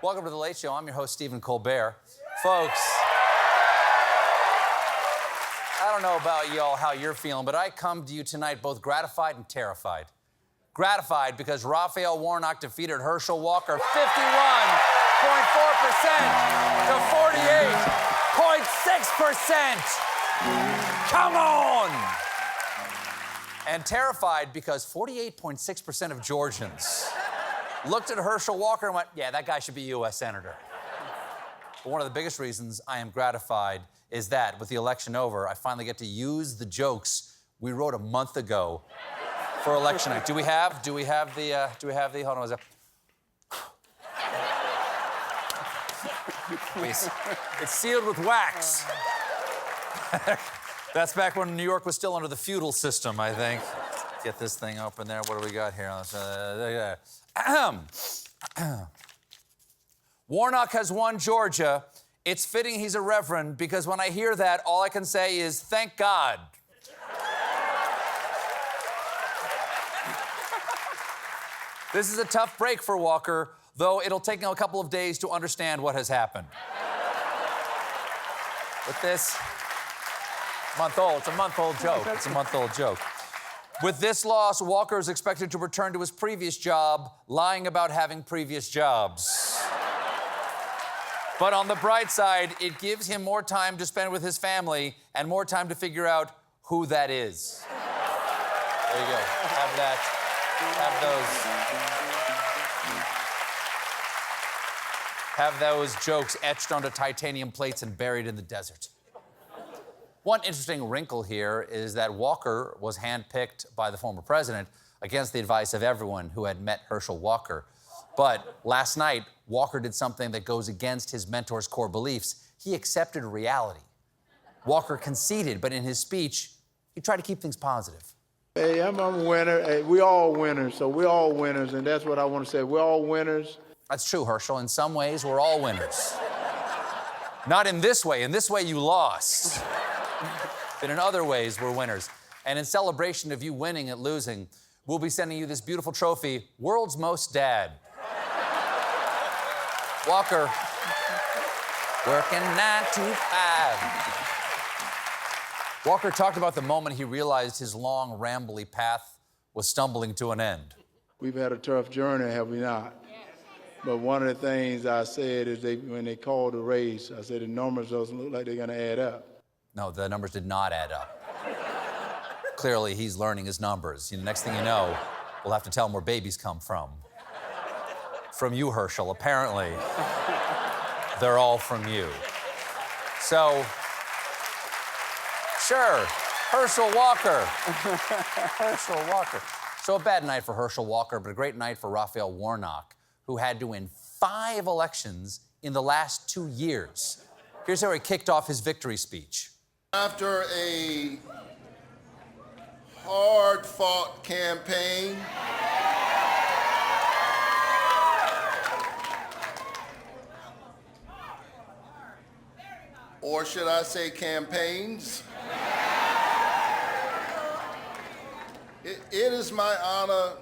Welcome to The Late Show. I'm your host, Stephen Colbert. Folks, I don't know about y'all how you're feeling, but I come to you tonight both gratified and terrified. Gratified because Raphael Warnock defeated Herschel Walker 51.4% to 48.6%. Come on! And terrified because 48.6% of Georgians looked at Herschel Walker and went, yeah, that guy should be U.S. Senator. But one of the biggest reasons I am gratified is that, with the election over, I finally get to use the jokes we wrote a month ago for election night. Do we have the, hold on, was that? Please. It's sealed with wax. That's back when New York was still under the feudal system, I think. Get this thing open there. What do we got here? Warnock has won Georgia. It's fitting he's a reverend because when I hear that, all I can say is, thank God. This is a tough break for Walker, though it'll take him a couple of days to understand what has happened. With this month-old, it's a month-old joke. It's a month-old joke. With this loss, Walker is expected to return to his previous job, lying about having previous jobs. But on the bright side, it gives him more time to spend with his family and more time to figure out who that is. There you go. Have that. Have those jokes etched onto titanium plates and buried in the desert. One interesting wrinkle here is that Walker was handpicked by the former president against the advice of everyone who had met Herschel Walker. But last night, Walker did something that goes against his mentor's core beliefs. He accepted reality. Walker conceded, but in his speech, he tried to keep things positive. Hey, I'm a winner. Hey, we all winners, so we're all winners, and that's what I want to say. We're all winners. That's true, Herschel. In some ways, we're all winners. Not in this way. In this way, you lost. But in other ways, we're winners. And in celebration of you winning at losing, we'll be sending you this beautiful trophy, World's Most Dad. Walker, working 9 to 5. Walker talked about the moment he realized his long, rambly path was stumbling to an end. We've had a tough journey, have we not? But one of the things I said is when they called the race, I said the numbers doesn't look like they're going to add up. No, the numbers did not add up. Clearly, he's learning his numbers. Next thing you know, we'll have to tell him where babies come from. From you, Herschel, apparently. They're all from you. So, sure, Herschel Walker. Herschel Walker. So a bad night for Herschel Walker, but a great night for Raphael Warnock, who had to win 5 elections in the last 2 years. Here's how he kicked off his victory speech. After a hard-fought campaign, or should I say campaigns, it is my honor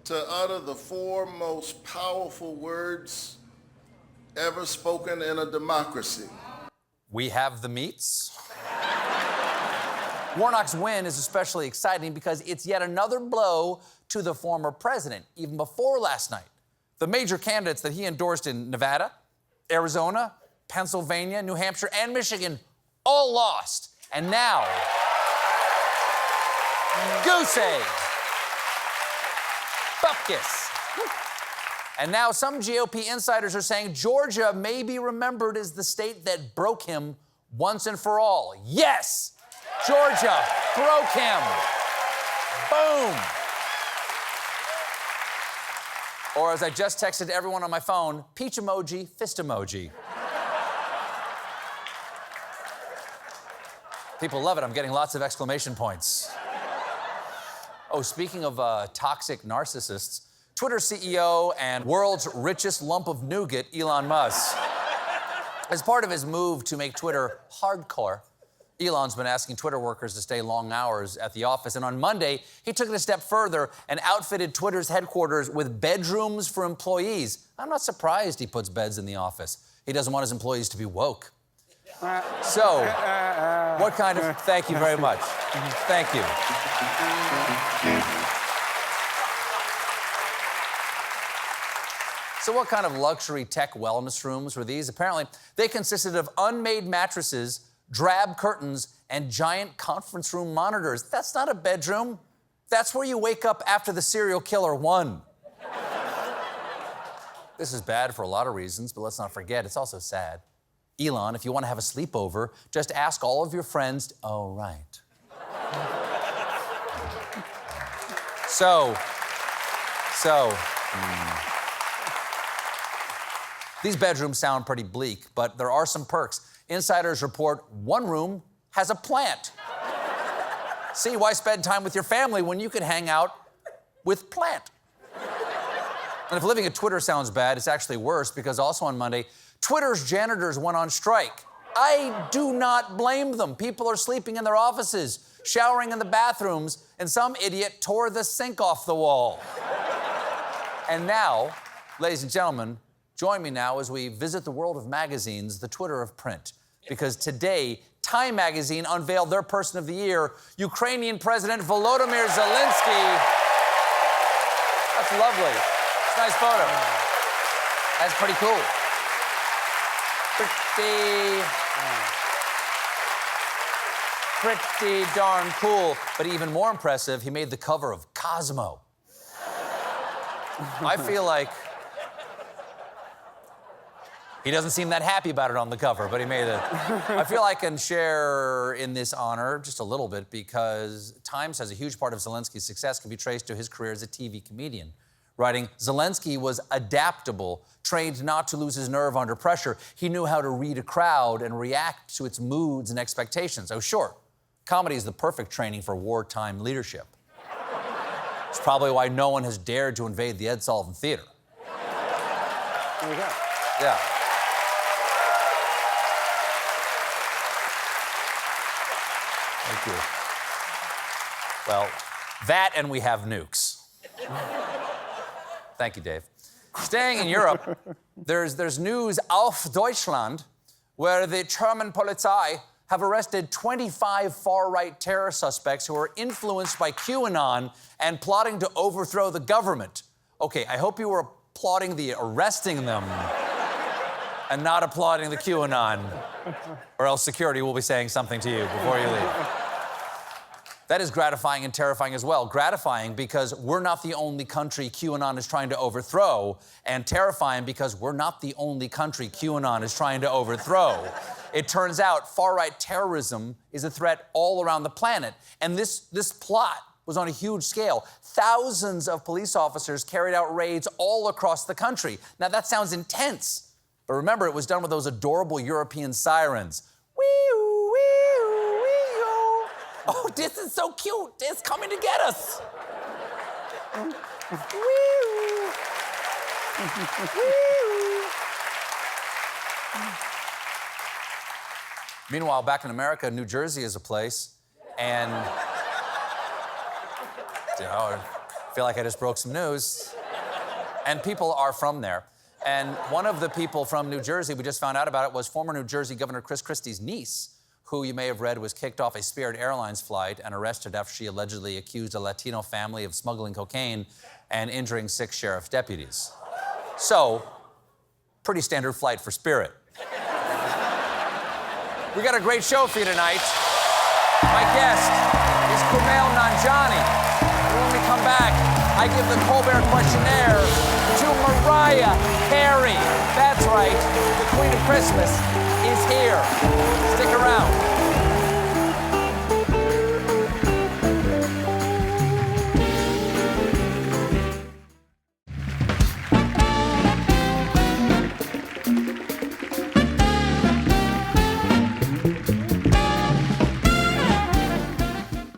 to utter the 4 most powerful words ever spoken in a democracy. We have the meats. Warnock's win is especially exciting because it's yet another blow to the former president. Even before last night, the major candidates that he endorsed in Nevada, Arizona, Pennsylvania, New Hampshire, and Michigan all lost. And now, goose egg. Bupkis. And now some GOP insiders are saying Georgia may be remembered as the state that broke him once and for all. Yes, Georgia broke him. Boom. Or as I just texted everyone on my phone, peach emoji, fist emoji. People love it. I'm getting lots of exclamation points. Oh, speaking of toxic narcissists, Twitter CEO and world's richest lump of nougat, Elon Musk, as part of his move to make Twitter hardcore, Elon's been asking Twitter workers to stay long hours at the office, and on Monday, he took it a step further and outfitted Twitter's headquarters with bedrooms for employees. I'm not surprised he puts beds in the office. He doesn't want his employees to be woke. So, what kind of... Thank you very much. Thank you. So what kind of luxury tech wellness rooms were these? Apparently, they consisted of unmade mattresses, drab curtains, and giant conference room monitors. That's not a bedroom. That's where you wake up after the serial killer won. This is bad for a lot of reasons, but let's not forget, it's also sad. Elon, if you want to have a sleepover, just ask all of your friends... Oh, right. These bedrooms sound pretty bleak, but there are some perks. Insiders report one room has a plant. See, why spend time with your family when you could hang out with plant? And if living at Twitter sounds bad, it's actually worse, because also on Monday, Twitter's janitors went on strike. I do not blame them. People are sleeping in their offices, showering in the bathrooms, and some idiot tore the sink off the wall. And now, ladies and gentlemen, join me now as we visit the world of magazines, the Twitter of print. Because today, Time magazine unveiled their Person of the Year, Ukrainian President Volodymyr Zelensky. That's lovely. It's a nice photo. That's pretty cool. Pretty darn cool. But even more impressive, he made the cover of Cosmo. I feel like he doesn't seem that happy about it on the cover, but he made it. I feel I can share in this honor just a little bit, because Time says a huge part of Zelensky's success can be traced to his career as a TV comedian. Writing, Zelensky was adaptable, trained not to lose his nerve under pressure. He knew how to read a crowd and react to its moods and expectations. Oh, sure, comedy is the perfect training for wartime leadership. It's probably why no one has dared to invade the Ed Sullivan Theater. There you go. Yeah. Thank you. Well, that and we have nukes. Thank you, Dave. Staying in Europe, there's news auf Deutschland, where the German Polizei have arrested 25 far-right terror suspects who are influenced by QAnon and plotting to overthrow the government. Okay, I hope you were applauding the arresting them and not applauding the QAnon, or else security will be saying something to you before you leave. That is gratifying and terrifying as well. Gratifying because we're not the only country QAnon is trying to overthrow, and terrifying because we're not the only country QAnon is trying to overthrow. It turns out far-right terrorism is a threat all around the planet, and this plot was on a huge scale. Thousands of police officers carried out raids all across the country. Now, that sounds intense, but remember, it was done with those adorable European sirens. Wee-oo, wee-oo, wee-oo. Oh, this is so cute. It's coming to get us. Wee-oo. Wee-oo. Meanwhile, back in America, New Jersey is a place, and I feel like I just broke some news. And people are from there. And one of the people from New Jersey, we just found out about it, was former New Jersey Governor Chris Christie's niece, who you may have read was kicked off a Spirit Airlines flight and arrested after she allegedly accused a Latino family of smuggling cocaine and injuring 6 sheriff's deputies. So, pretty standard flight for Spirit. We got a great show for you tonight. My guest is Kumail Nanjiani. When we come back, I give the Colbert questionnaire to Mariah Carey. That's right, the Queen of Christmas is here. Stick around.